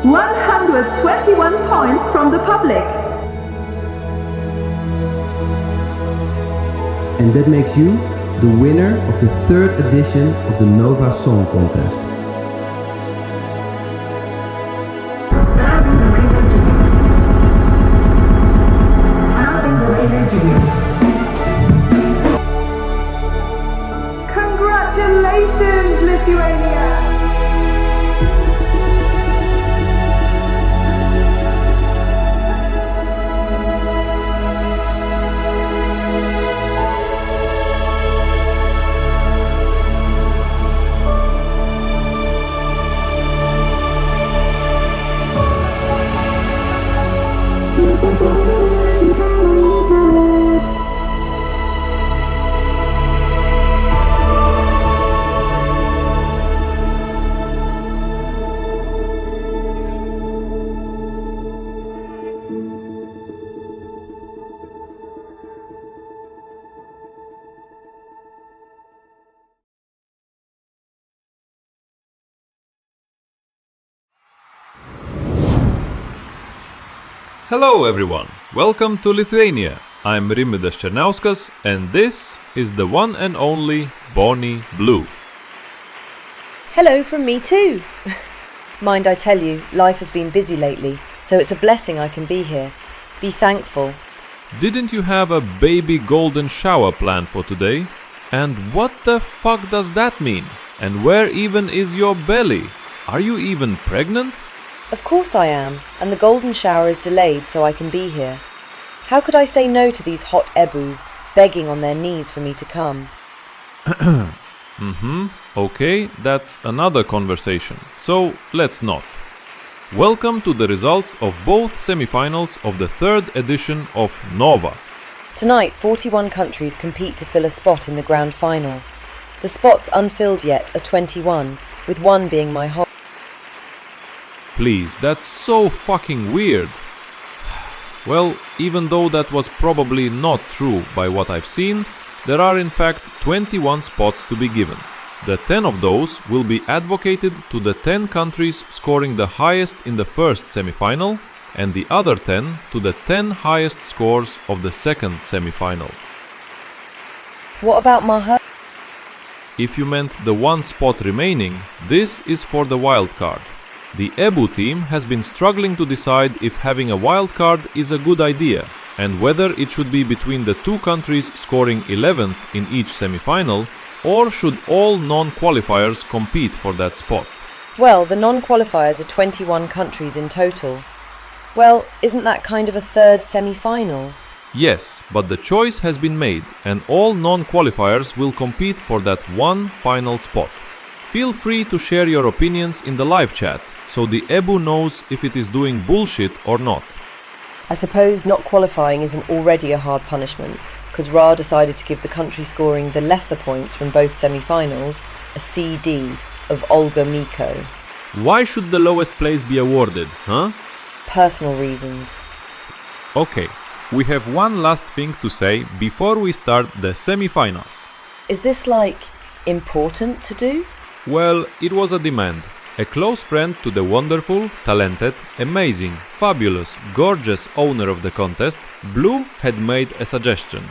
121 points from the public. And that makes you the winner of the third edition of the Nova Song Contest. Congratulations, Lithuania! Hello everyone, welcome to Lithuania. I'm Rimvydas Černiauskas and this is the one and only Bonnie Blue. Hello from me too. Mind I tell you, life has been busy lately, so it's a blessing I can be here. Be thankful. Didn't you have a baby golden shower planned for today? And what the fuck does that mean? And where even is your belly? Are you even pregnant? Of course I am, and the golden shower is delayed so I can be here. How could I say no to these hot ebus begging on their knees for me to come? Okay, that's another conversation, so let's not. Welcome to the results of both semi-finals of the third edition of Nova. Tonight, 41 countries compete to fill a spot in the grand final. The spots unfilled yet are 21, with one being my home. Please, that's so fucking weird. Well, even though that was probably not true by what I've seen, there are in fact 21 spots to be given. The 10 of those will be advocated to the 10 countries scoring the highest in the first semi-final, and the other 10 to the 10 highest scores of the second semi-final. What about my If you meant the one spot remaining, this is for the wild card. The EBU team has been struggling to decide if having a wildcard is a good idea and whether it should be between the two countries scoring 11th in each semi-final, or should all non-qualifiers compete for that spot. Well, the non-qualifiers are 21 countries in total. Well, isn't that kind of a third semi-final? Yes, but the choice has been made and all non-qualifiers will compete for that one final spot. Feel free to share your opinions in the live chat, so the EBU knows if it is doing bullshit or not. I suppose not qualifying isn't already a hard punishment, because Ra decided to give the country scoring the lesser points from both semi-finals a CD of Olga Miko. Why should the lowest place be awarded, huh? Personal reasons. Okay, we have one last thing to say before we start the semi-finals. Is this important to do? Well, it was a demand. A close friend to the wonderful, talented, amazing, fabulous, gorgeous owner of the contest, Blue had made a suggestion.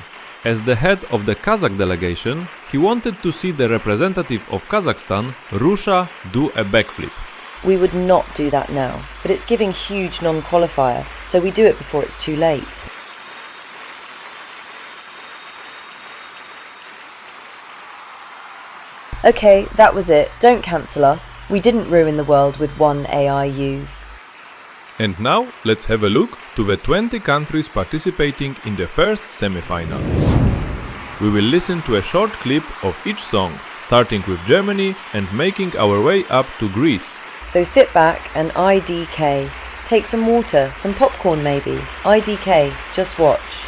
As the head of the Kazakh delegation, he wanted to see the representative of Kazakhstan, Russia, do a backflip. We would not do that now, but it's giving huge non-qualifier, so we do it before it's too late. Okay, that was it. Don't cancel us. We didn't ruin the world with one AI use. And now, let's have a look to the 20 countries participating in the first semi-final. We will listen to a short clip of each song, starting with Germany and making our way up to Greece. So sit back and IDK. Take some water, some popcorn maybe. IDK, just watch.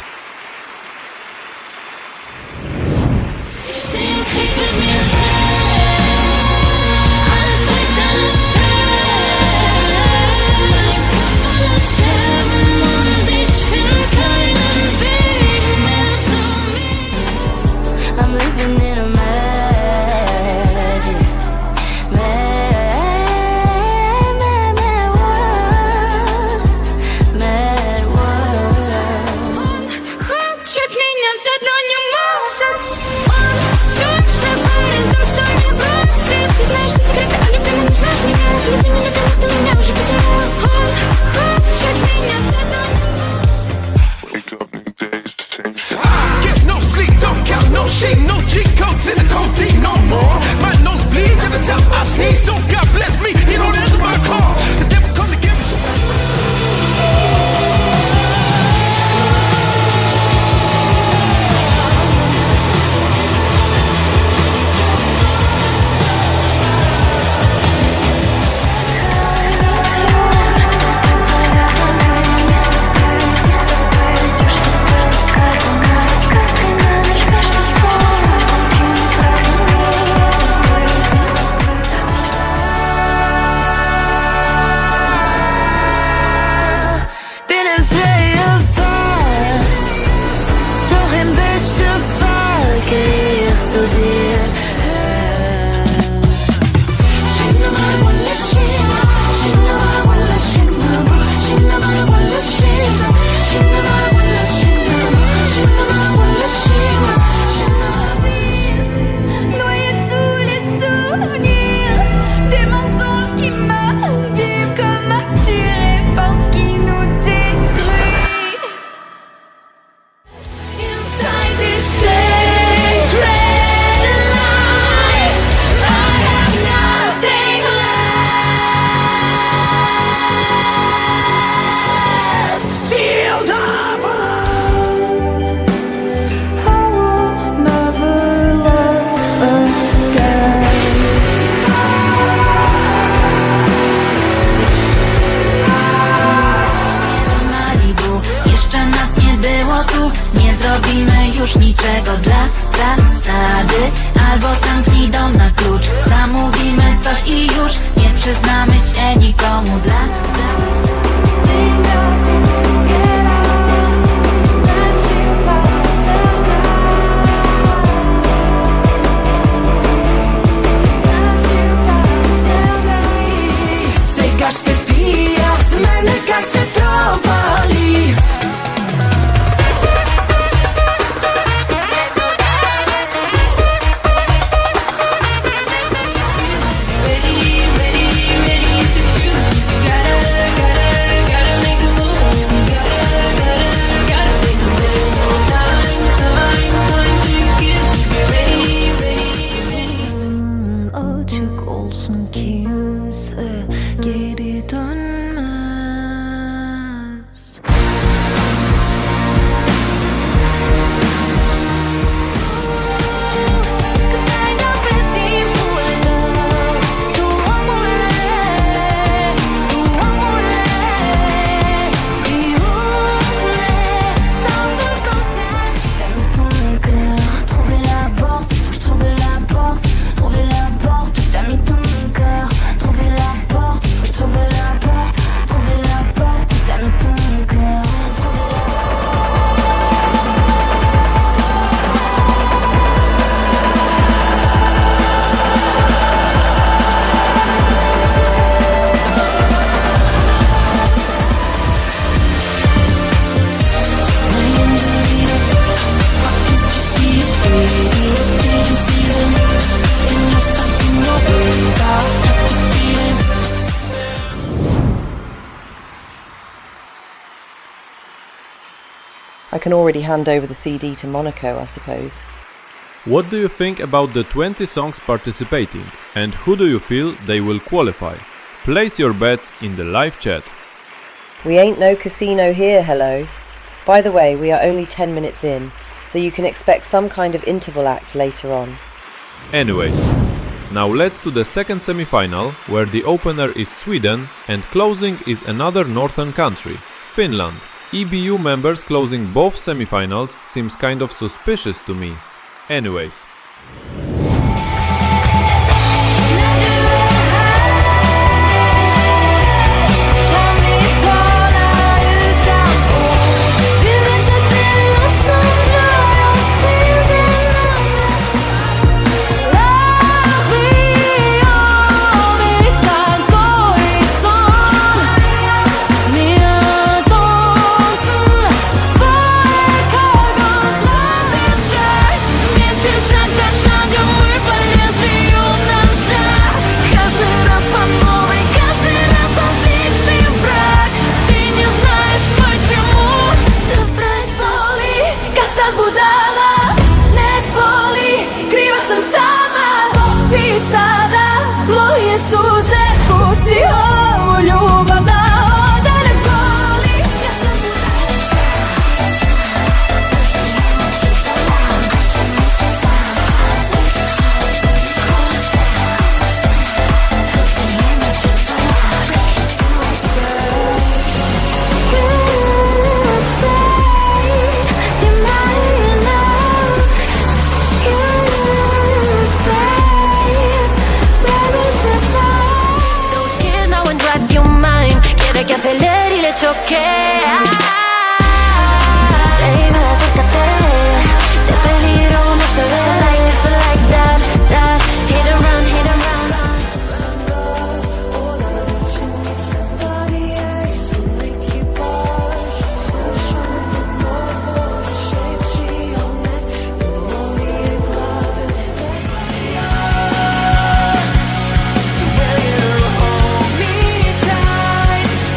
niczego dla zasady. Albo zamknij dom na klucz, zamówimy coś i już nie przyznamy się nikomu dla zasady. Каждый пьян, мене как затропали. Açık olsun kimse geri dönmez. I can already hand over the CD to Monaco, I suppose. What do you think about the 20 songs participating, and who do you feel they will qualify? Place your bets in the live chat. We ain't no casino here, hello. By the way, we are only 10 minutes in, so you can expect some kind of interval act later on. Anyways, now let's to the second semi-final, where the opener is Sweden and closing is another northern country, Finland. EBU members closing both semi-finals seems kind of suspicious to me. Anyways.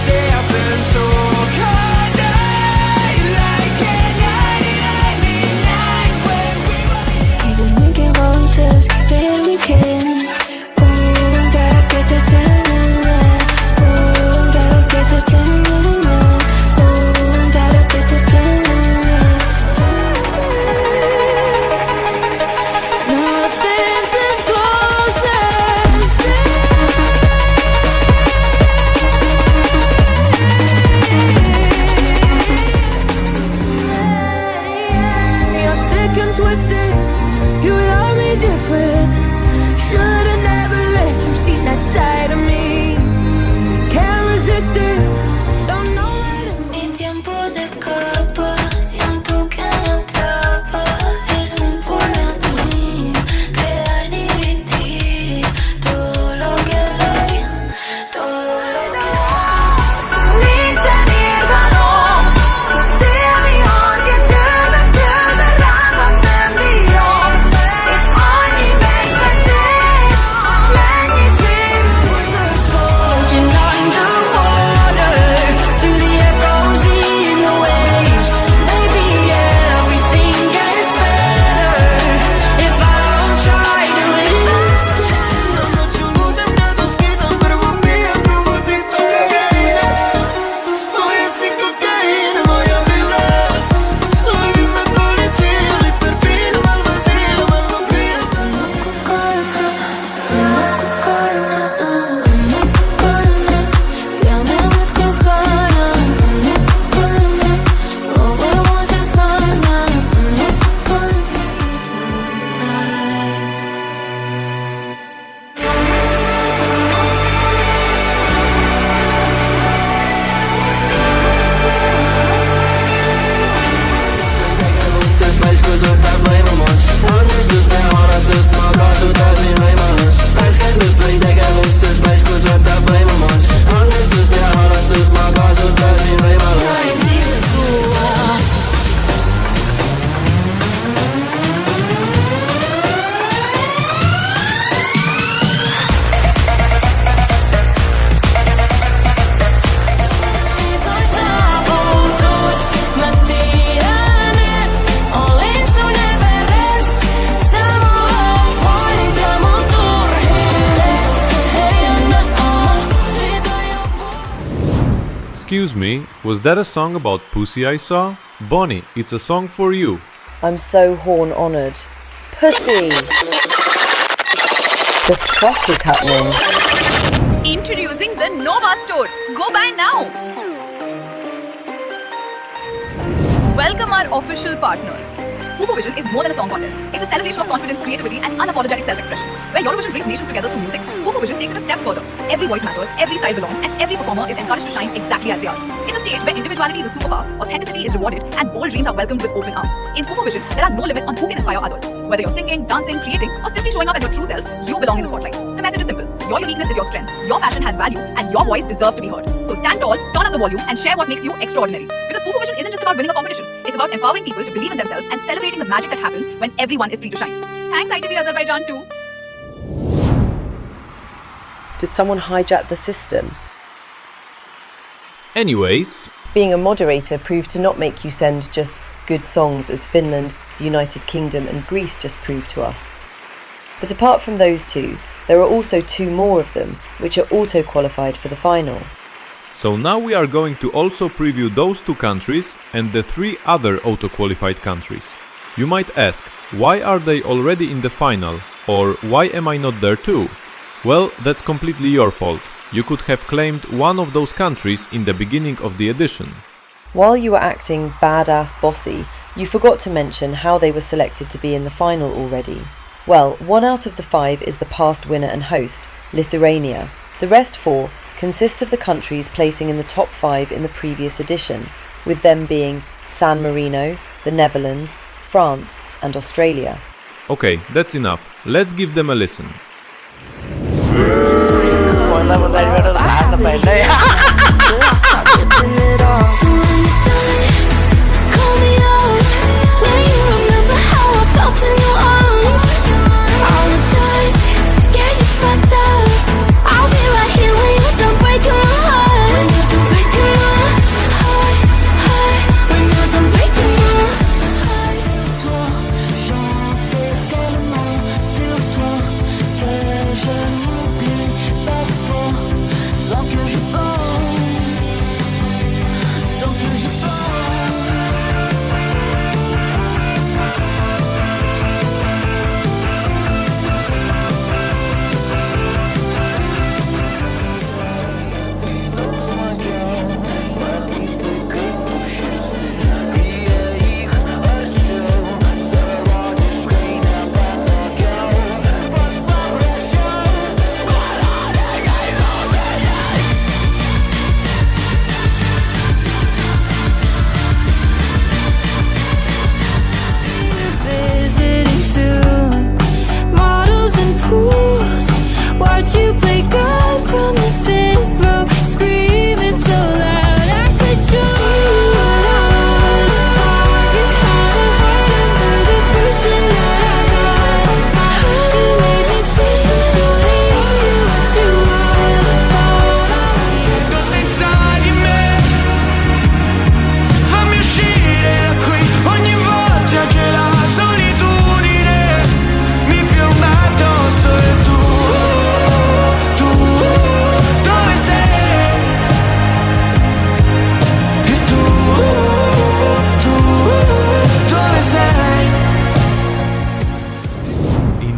Stay up until twisted. You love me different. Should've never let you see that side of me. Can't resist it. Don't know how to. Mi tiempo se escapa, siento que me atrapa. Es muy importante crear, dividir todo lo que doy, todo lo que doy. Nici dirgano, sia mejor que verranno a te miglior. Ich ogni vecchia dich, many shades floating underwater, through the echoes in the waves. Maybe everything gets better if I don't try to listen. Excuse me, was that a song about pussy I saw? Bonnie, it's a song for you. I'm so horn honoured. Pussy! The fuck is happening? Introducing the Nova Store. Go buy now. Welcome our official partners. Fufu-Vision is more than a song contest. It's a celebration of confidence, creativity and unapologetic self-expression. Where Eurovision brings nations together through music, Fufu-Vision takes it a step further. Every voice matters, every style belongs and every performer is encouraged to shine exactly as they are. It's a stage where individuality is a superpower, authenticity is rewarded and bold dreams are welcomed with open arms. In Fufu-Vision, there are no limits on who can inspire others. Whether you're singing, dancing, creating or simply showing up as your true self, you belong in the spotlight. The message is simple. Your uniqueness is your strength. Your passion has value and your voice deserves to be heard. So stand tall, turn up the volume and share what makes you extraordinary. Because Fufu-Vision isn't just about winning a competition. It's about empowering people to believe in themselves and celebrating the magic that happens when everyone is free to shine. Thanks ITV Azerbaijan too. Did someone hijack the system? Anyways, Being a moderator proved to not make you send just good songs as Finland, the United Kingdom and Greece just proved to us. But apart from those two, there are also two more of them, which are auto-qualified for the final. so now we are going to also preview those two countries and the three other auto-qualified countries. You might ask, why are they already in the final? Or why am I not there too? Well, that's completely your fault. You could have claimed one of those countries in the beginning of the edition. While you were acting badass bossy, you forgot to mention how they were selected to be in the final already. Well, 1 out of the 5 is the past winner and host, Lithuania. The rest 4 consist of the countries placing in the top 5 in the previous edition, with them being San Marino, the Netherlands, France and Australia. Okay, that's enough. Let's give them a listen. Sans que je pense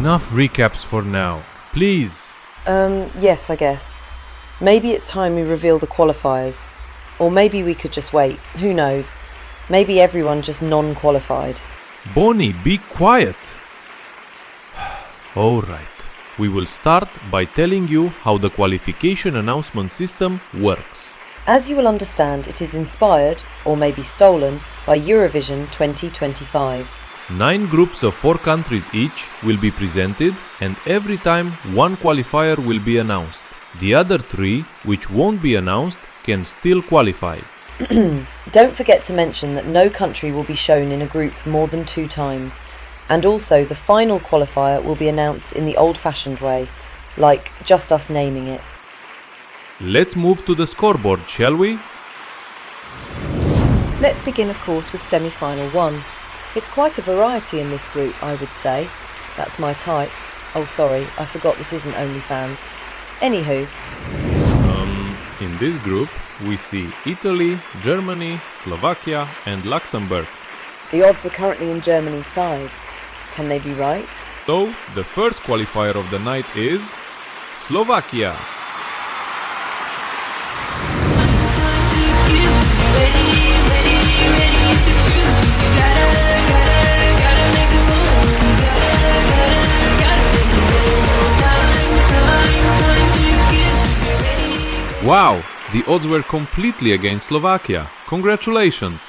Enough recaps for now. Please. Yes, I guess. Maybe it's time we reveal the qualifiers. Or maybe we could just wait. Who knows? Maybe everyone just non-qualified. Bonnie, be quiet. Alright. We will start by telling you how the qualification announcement system works. As you will understand, it is inspired, or maybe stolen, by Eurovision 2025. 9 groups of 4 countries each will be presented, and every time one qualifier will be announced. The other 3, which won't be announced, can still qualify. Don't forget to mention that no country will be shown in a group more than 2 times. And also the final qualifier will be announced in the old-fashioned way, like just us naming it. Let's move to the scoreboard, shall we? Let's begin, of course, with semi-final 1. It's quite a variety in this group, I would say. That's my type. Oh, sorry, I forgot this isn't OnlyFans. Anywho. In this group, we see Italy, Germany, Slovakia and Luxembourg. The odds are currently in Germany's side. Can they be right? So, the first qualifier of the night is Slovakia. Wow, the odds were completely against Slovakia. Congratulations!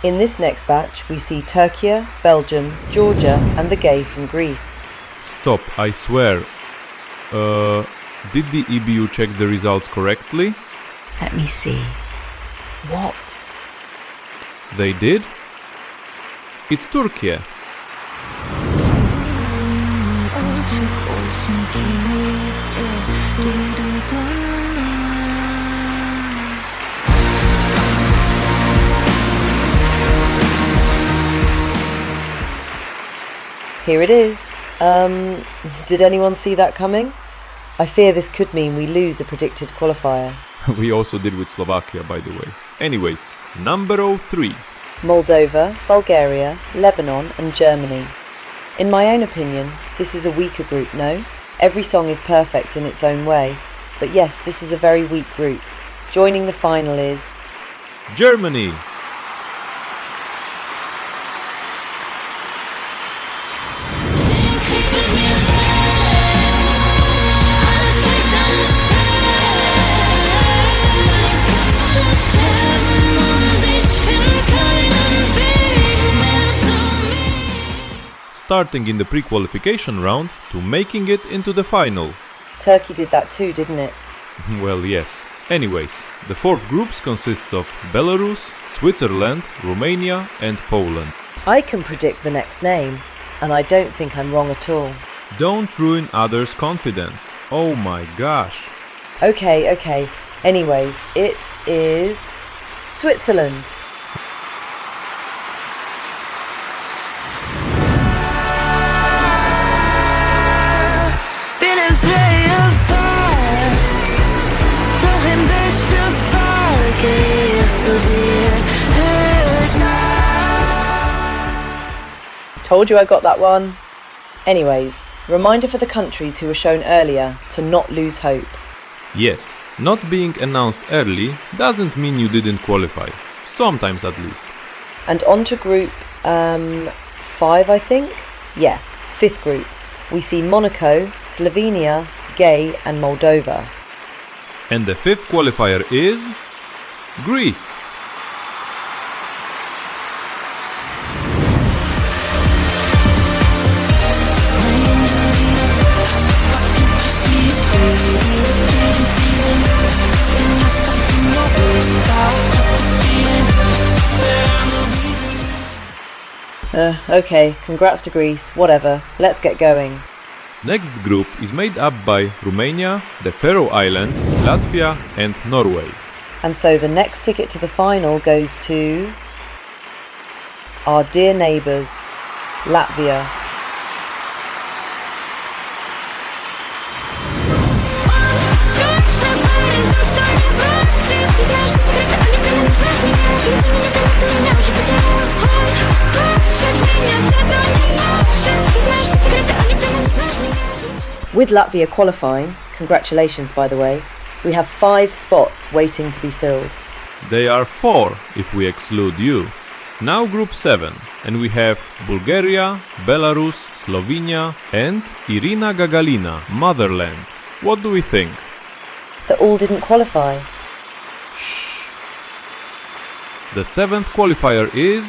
In this next batch, we see Turkey, Belgium, Georgia and the gay from Greece. Stop, I swear. Did the EBU check the results correctly? Let me see. What? They did? It's Turkey. Here it is. Did anyone see that coming? I fear this could mean we lose a predicted qualifier. We also did with Slovakia, by the way. Anyways, number 3. Moldova, Bulgaria, Lebanon and Germany. In my own opinion, this is a weaker group, no? Every song is perfect in its own way. But yes, this is a very weak group. Joining the final is... Germany! Starting in the pre-qualification round to making it into the final. Turkey did that too, didn't it? Well, yes. Anyways, the 4th groups consists of Belarus, Switzerland, Romania and Poland. I can predict the next name, and I don't think I'm wrong at all. Don't ruin others' confidence. Oh my gosh. Okay. Anyways, it is... Switzerland. Told you I got that one. Anyways, reminder for the countries who were shown earlier to not lose hope. Yes, not being announced early doesn't mean you didn't qualify. Sometimes at least. And on to group 5, I think? Yeah, 5th group. We see Monaco, Slovenia, Gay and Moldova. And the 5th qualifier is... Greece. Okay, congrats to Greece, whatever, let's get going. Next group is made up by Romania, the Faroe Islands, Latvia and Norway. And so the next ticket to the final goes to our dear neighbours, Latvia. With Latvia qualifying, congratulations by the way, we have 5 spots waiting to be filled. They are 4 if we exclude you. Now Group 7, and we have Bulgaria, Belarus, Slovenia and Irina Gagalina, Motherland. What do we think? That all didn't qualify. The 7th qualifier is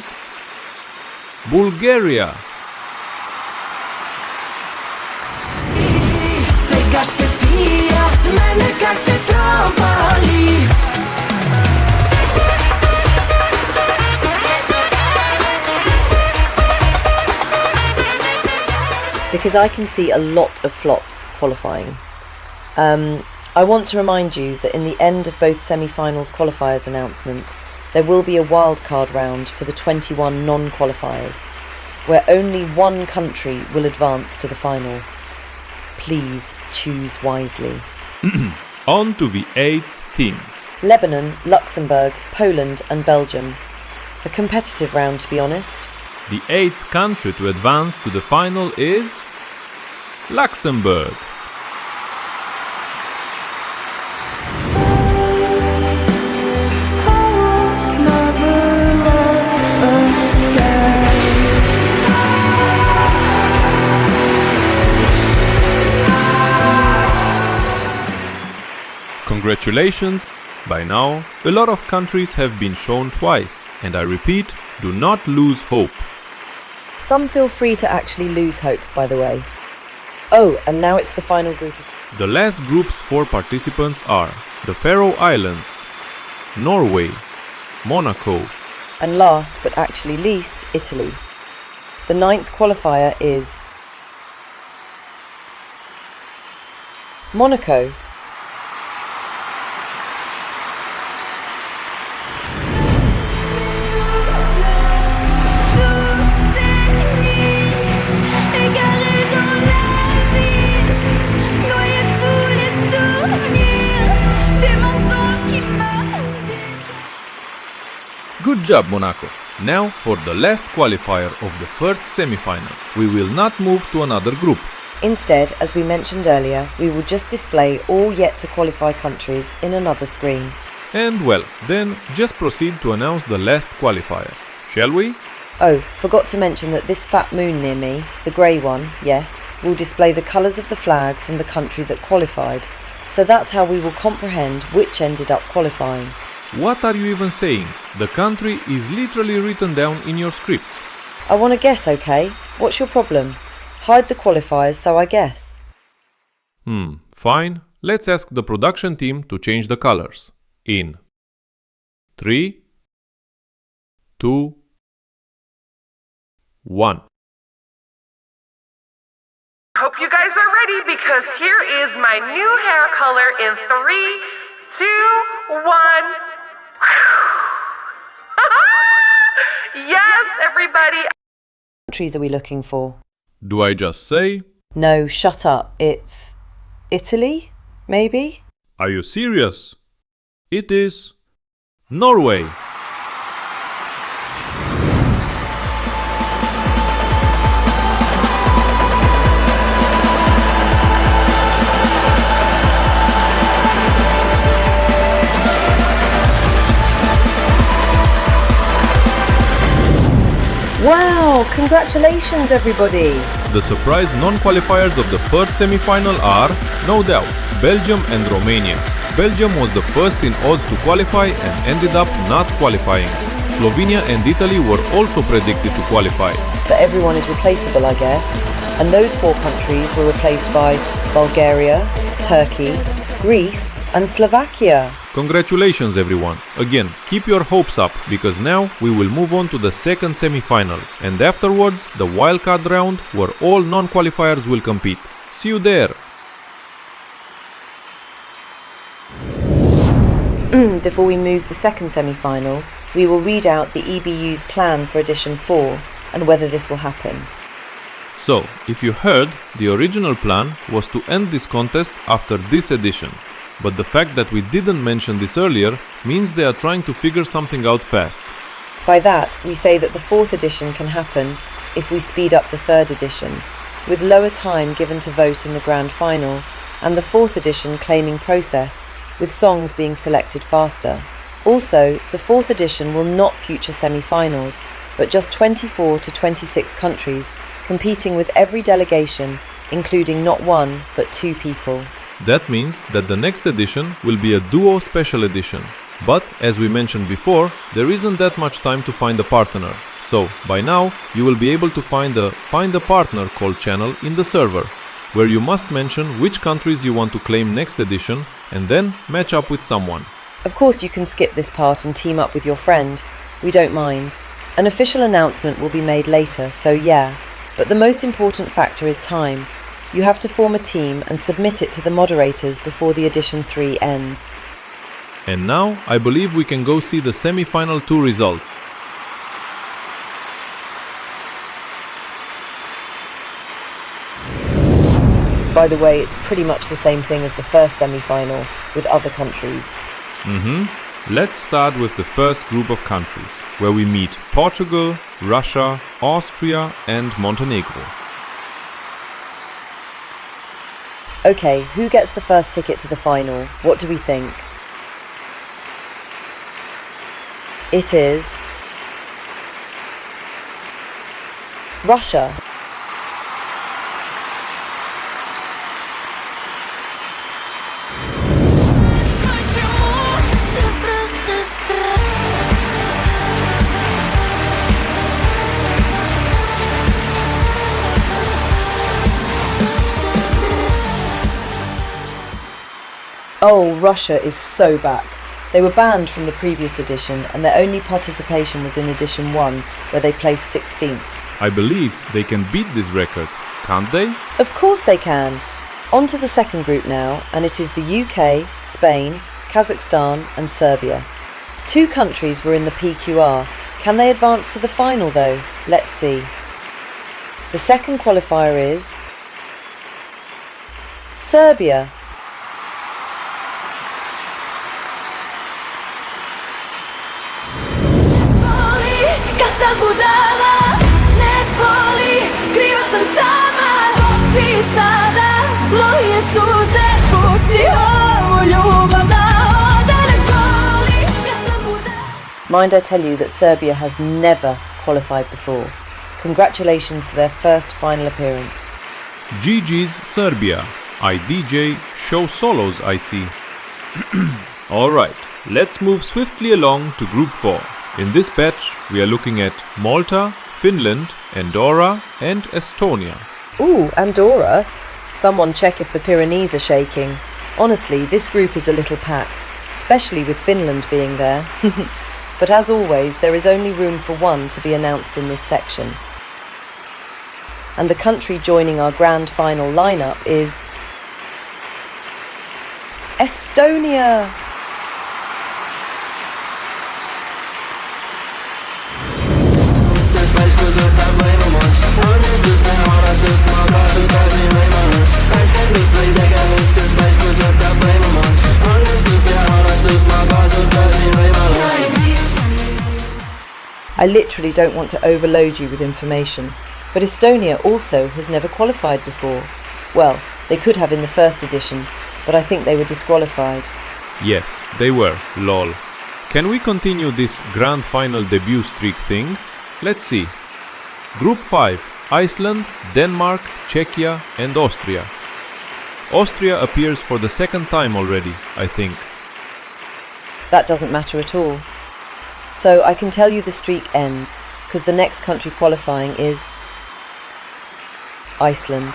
Bulgaria. Сега ще пия с мене как се тропали. Because I can see a lot of flops qualifying. I want to remind you that in the end of both semi-finals qualifiers announcement, there will be a wildcard round for the 21 non-qualifiers, where only one country will advance to the final. Please choose wisely. On to the 8th team. Lebanon, Luxembourg, Poland and Belgium. A competitive round, to be honest. The 8th country to advance to the final is Luxembourg. Congratulations! By now, a lot of countries have been shown twice, and I repeat, do not lose hope. Some feel free to actually lose hope, by the way. Oh, and now it's the final group. The last groups for participants are the Faroe Islands, Norway, Monaco, And last, but actually least, Italy. The 9th qualifier is Monaco. Good job, Monaco! Now for the last qualifier of the first semi-final. We will not move to another group. Instead, as we mentioned earlier, we will just display all yet to qualify countries in another screen. And well, then just proceed to announce the last qualifier. Shall we? Oh, forgot to mention that this fat moon near me, the grey one, yes, will display the colours of the flag from the country that qualified. So that's how we will comprehend which ended up qualifying. What are you even saying? The country is literally written down in your script. I want to guess, okay? What's your problem? Hide the qualifiers so I guess. Fine. Let's ask the production team to change the colors. In 3, 2, 1. Hope you guys are ready because here is my new hair color in 3, 2, 1. Yes, everybody. What countries are we looking for? Do I just say? No, shut up. It's Italy, maybe? Are you serious? It is Norway. Wow, congratulations everybody! The surprise non-qualifiers of the first semi-final are, no doubt, Belgium and Romania. Belgium was the first in odds to qualify and ended up not qualifying. Slovenia and Italy were also predicted to qualify. But everyone is replaceable, I guess. And those 4 countries were replaced by Bulgaria, Turkey, Greece and Slovakia. Congratulations everyone! Again, keep your hopes up because now we will move on to the second semi-final and afterwards the wildcard round where all non-qualifiers will compete. See you there! Before we move the second semi-final, we will read out the EBU's plan for edition 4 and whether this will happen. So, if you heard, the original plan was to end this contest after this edition. But the fact that we didn't mention this earlier means they are trying to figure something out fast. By that, we say that the 4th edition can happen if we speed up the 3rd edition, with lower time given to vote in the grand final, and the 4th edition claiming process, with songs being selected faster. Also, the 4th edition will not feature semi-finals, but just 24 to 26 countries, competing with every delegation, including not one, but 2 people. That means that the next edition will be a duo special edition. But, as we mentioned before, there isn't that much time to find a partner. So, by now, you will be able to find a Find a Partner call channel in the server, where you must mention which countries you want to claim next edition and then match up with someone. Of course, you can skip this part and team up with your friend. We don't mind. An official announcement will be made later, so yeah. But the most important factor is time. You have to form a team and submit it to the moderators before the edition 3 ends. And now, I believe we can go see the semi-final 2 results. By the way, it's pretty much the same thing as the first semi-final, with other countries. Let's start with the first group of countries, where we meet Portugal, Russia, Austria and Montenegro. Okay, who gets the first ticket to the final? What do we think? It is Russia. Oh, Russia is so back. They were banned from the previous edition and their only participation was in edition 1, where they placed 16th. I believe they can beat this record, can't they? Of course they can. On to the second group now, and it is the UK, Spain, Kazakhstan and Serbia. 2 countries were in the PQR. Can they advance to the final though? Let's see. The second qualifier is Serbia. Mind I tell you that Serbia has never qualified before. Congratulations to their first final appearance. GG's Serbia. I DJ show solos, I see. Alright, let's move swiftly along to Group 4. In this batch, we are looking at Malta, Finland, Andorra and Estonia. Ooh, Andorra? Someone check if the Pyrenees are shaking. Honestly, this group is a little packed, especially with Finland being there. But as always, there is only room for one to be announced in this section. And the country joining our grand final lineup is Estonia. I literally don't want to overload you with information, but Estonia also has never qualified before. Well, they could have in the first edition, but I think they were disqualified. Yes, they were, lol. Can we continue this grand final debut streak thing? Let's see. Group 5, Iceland, Denmark, Czechia and Austria. Austria appears for the second time already, I think. That doesn't matter at all. So I can tell you the streak ends, because the next country qualifying is Iceland.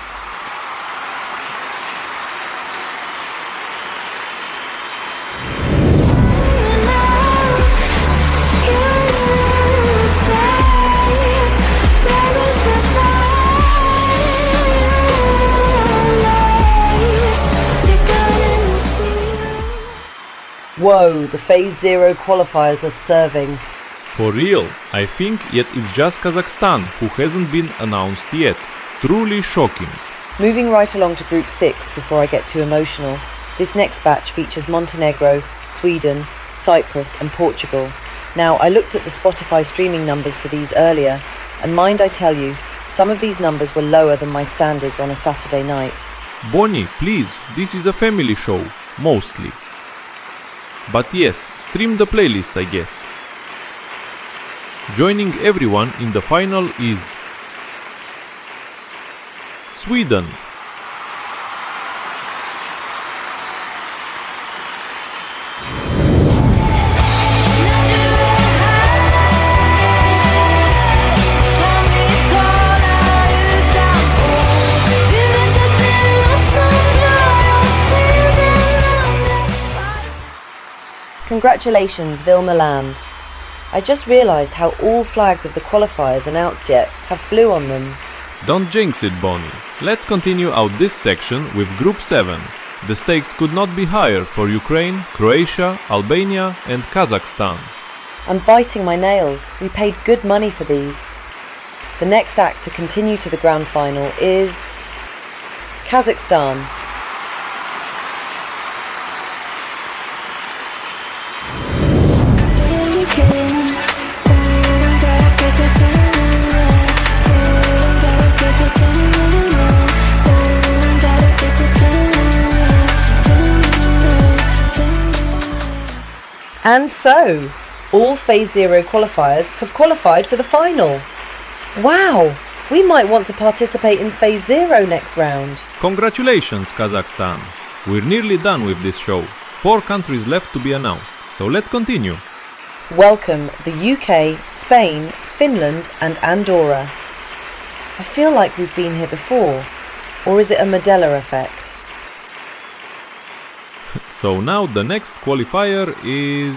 Whoa, the Phase 0 qualifiers are serving. For real, I think yet it's just Kazakhstan who hasn't been announced yet. Truly shocking. Moving right along to Group 6 before I get too emotional, this next batch features Montenegro, Sweden, Cyprus and Portugal. Now, I looked at the Spotify streaming numbers for these earlier, and mind I tell you, Some of these numbers were lower than my standards on a Saturday night. Bonnie, please, this is a family show, mostly. But yes, stream the playlist, I guess. Joining everyone in the final is Sweden. Congratulations, Vilma Land. I just realised how all flags of the qualifiers announced yet have blue on them. Don't jinx it, Bonnie. Let's continue out this section with Group 7. The stakes could not be higher for Ukraine, Croatia, Albania and Kazakhstan. I'm biting my nails. We paid good money for these. The next act to continue to the grand final is Kazakhstan. And so, all Phase 0 qualifiers have qualified for the final. Wow, we might want to participate in Phase 0 next round. Congratulations, Kazakhstan. We're nearly done with this show. 4 countries left to be announced, so let's continue. Welcome the UK, Spain, Finland and Andorra. I feel like we've been here before, or is it a Mandela effect? So now the next qualifier is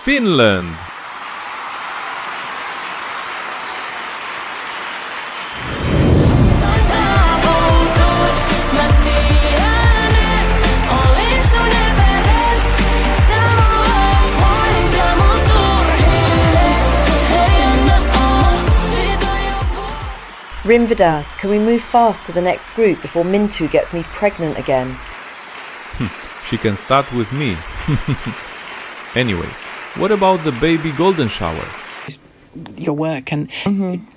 Finland. Rimvidas, can we move fast to the next group before Mintu gets me pregnant again? She can start with me. Anyways, what about the baby golden shower? Your work and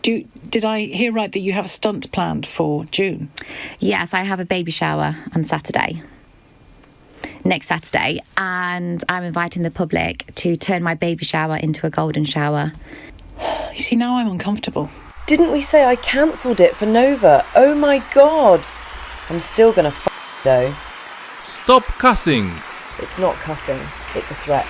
did I hear right that you have a stunt planned for June? Yes, I have a baby shower on Saturday. Next Saturday, and I'm inviting the public to turn my baby shower into a golden shower. You see, now I'm uncomfortable. Didn't we say I cancelled it for Nova? Oh my god! I'm still gonna though. Stop cussing! It's not cussing, it's a threat.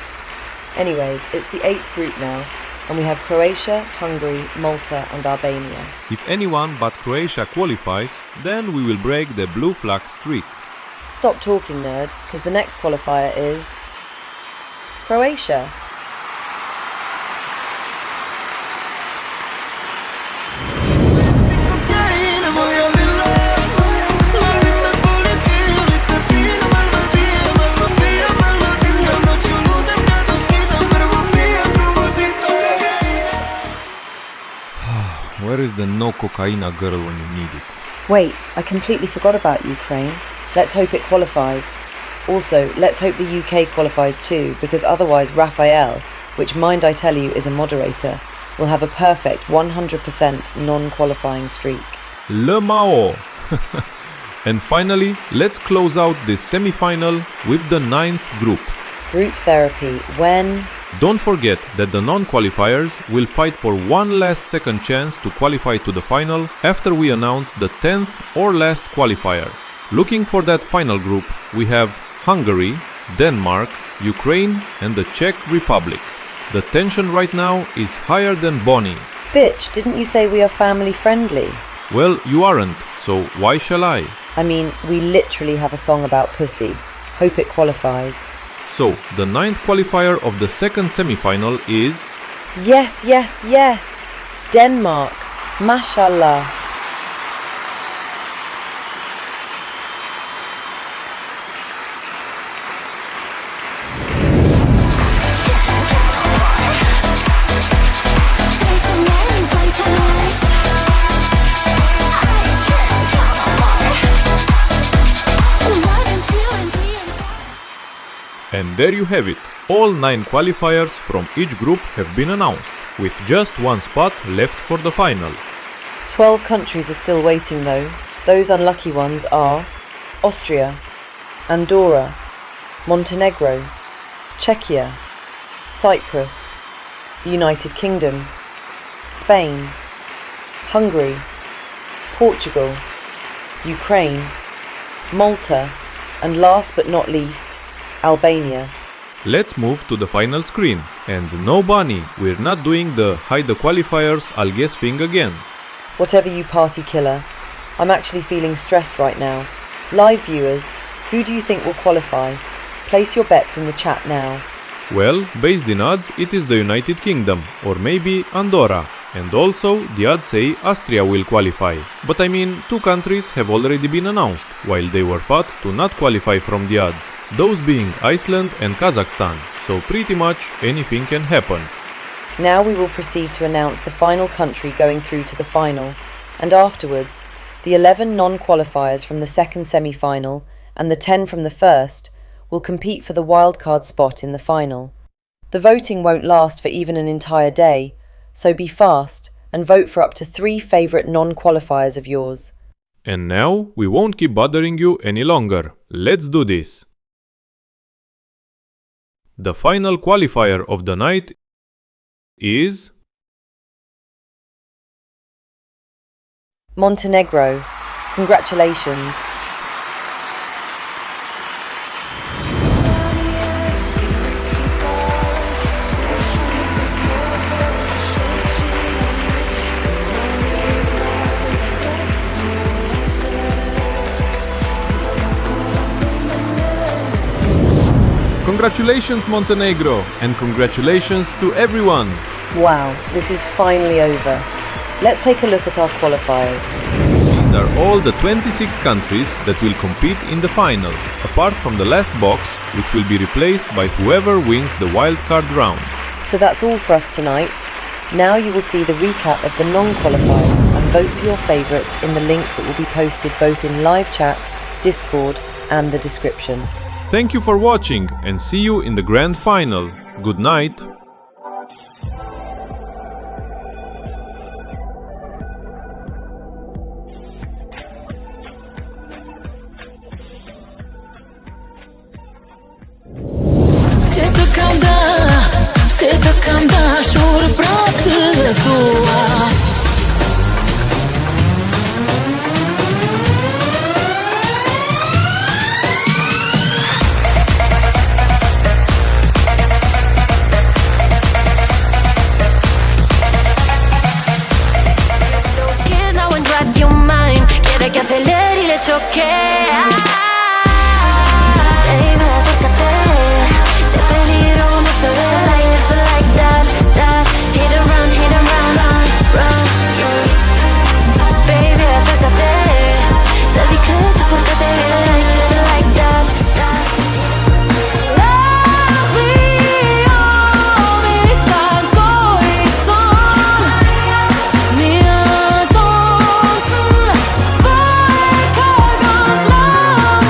Anyways, it's the 8th group now, and we have Croatia, Hungary, Malta and Albania. If anyone but Croatia qualifies, then we will break the blue flag streak. Stop talking, nerd, because the next qualifier is Croatia. Where is the no cocaina girl when you need it? Wait, I completely forgot about Ukraine. Let's hope it qualifies. Also, let's hope the UK qualifies too, because otherwise Raphael, which mind I tell you is a moderator, will have a perfect 100% non-qualifying streak. Le Mao! And finally, let's close out this semi-final with the 9th group. Group therapy, when... Don't forget that the non-qualifiers will fight for one last second chance to qualify to the final after we announce the 10th or last qualifier. Looking for that final group, we have Hungary, Denmark, Ukraine and the Czech Republic. The tension right now is higher than Bonnie. Bitch, didn't you say we are family friendly? Well, you aren't, so why shall I? I mean, we literally have a song about pussy. Hope it qualifies. So, the 9th qualifier of the second semi-final is... Yes, yes, yes! Denmark. Mashallah. And there you have it. All 9 qualifiers from each group have been announced. with just one spot left for the final. 12 countries are still waiting though. Those unlucky ones are Austria, Andorra, Montenegro, Czechia, Cyprus, the United Kingdom, Spain, Hungary, Portugal, Ukraine, Malta, and last but not least, Albania. Let's move to the final screen. And no, Bunny, we're not doing the hide the qualifiers, I'll guess thing again. Whatever you party killer, I'm actually feeling stressed right now. Live viewers, who do you think will qualify? Place your bets in the chat now. Well, based in odds, it is the United Kingdom, or maybe Andorra. And also, the odds say Austria will qualify. But I mean, two countries have already been announced, while they were thought to not qualify from the odds. Those being Iceland and Kazakhstan, so pretty much anything can happen. Now we will proceed to announce the final country going through to the final, and afterwards, the 11 non-qualifiers from the second semi-final and the 10 from the first will compete for the wildcard spot in the final. The voting won't last for even an entire day, so be fast and vote for up to 3 favourite non-qualifiers of yours. And now, we won't keep bothering you any longer. Let's do this! The final qualifier of the night is Montenegro. Congratulations. Congratulations, Montenegro, and congratulations to everyone! Wow, this is finally over. Let's take a look at our qualifiers. These are all the 26 countries that will compete in the final, apart from the last box, which will be replaced by whoever wins the wildcard round. So that's all for us tonight. Now you will see the recap of the non-qualifiers and vote for your favourites in the link that will be posted both in live chat, Discord and the description. Thank you for watching and see you in the grand final. Good night! Se të kam dashur pra të dua. Those kids now and drive your mind. Quiere que acelere y le choque. Baby, acércate. Sé peligroso, like this, like that, that. Hit and run, run, run, yeah. Baby, acércate. Sé discreto, pórtate like this, like that, that. Love me, oh, mi corazón. Mir tanzen, weil kein ganz lang.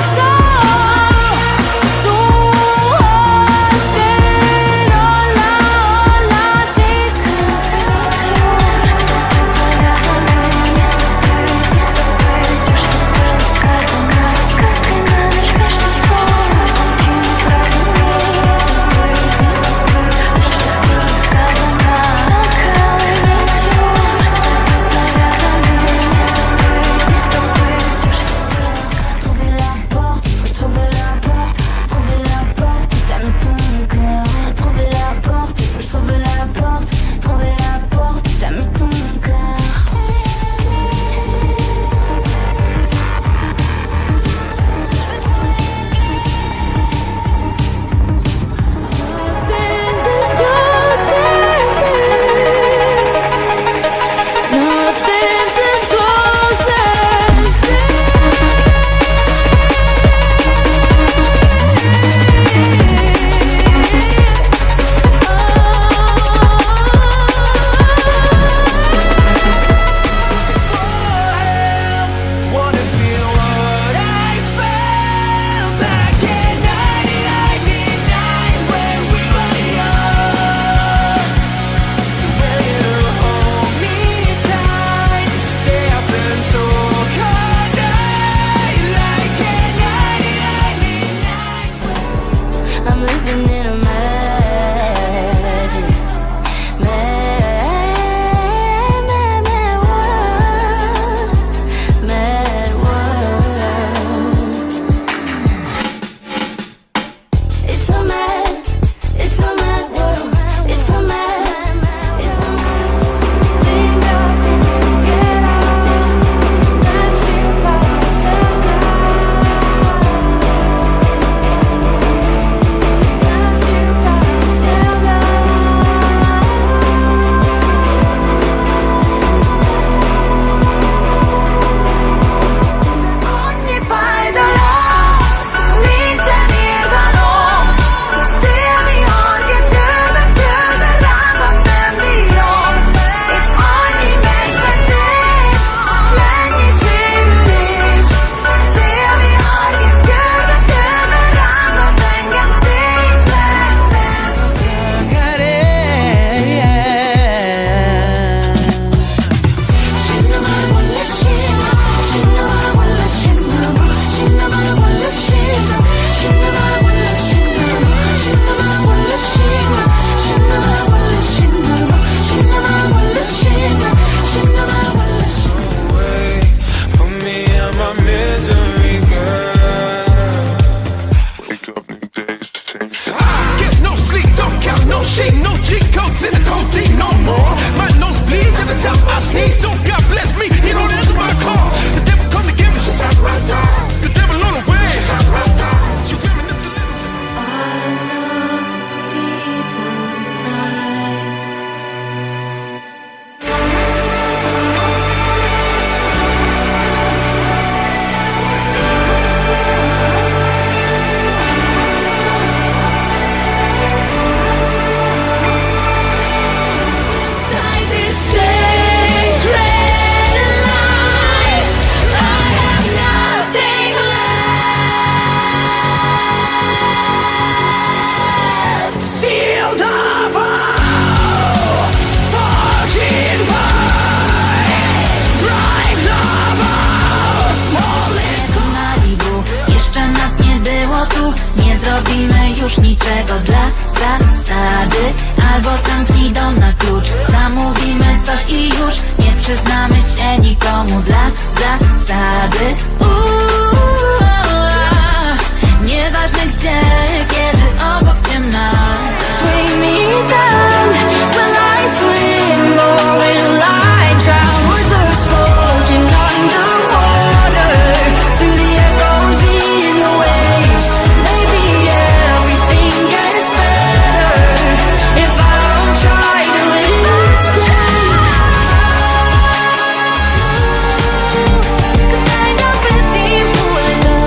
już niczego dla zasady. Albo zamknij dom na klucz, zamówimy coś i już nie przyznamy się nikomu dla zasady. Nieważne gdzie, kiedy obok cię ma. Swing me down, will I swim or will I drown? Words are spoken underwater, through the echoes in the waves. Maybe everything gets better if I don't try to escape. Когда ты улетал,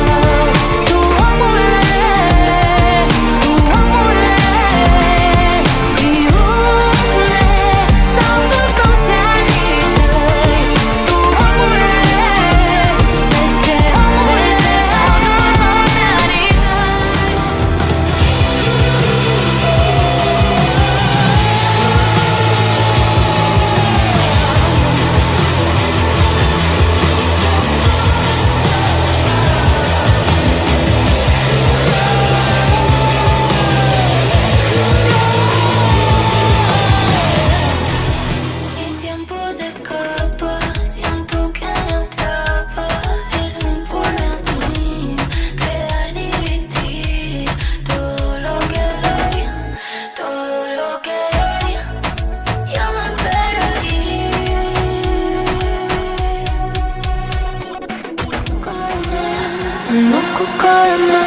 el tiempo se escapa, siento que me atrapa. Es muy importante para mí quedar dividir todo lo que doy, todo lo que doy. Ya me perdí. No cocaína.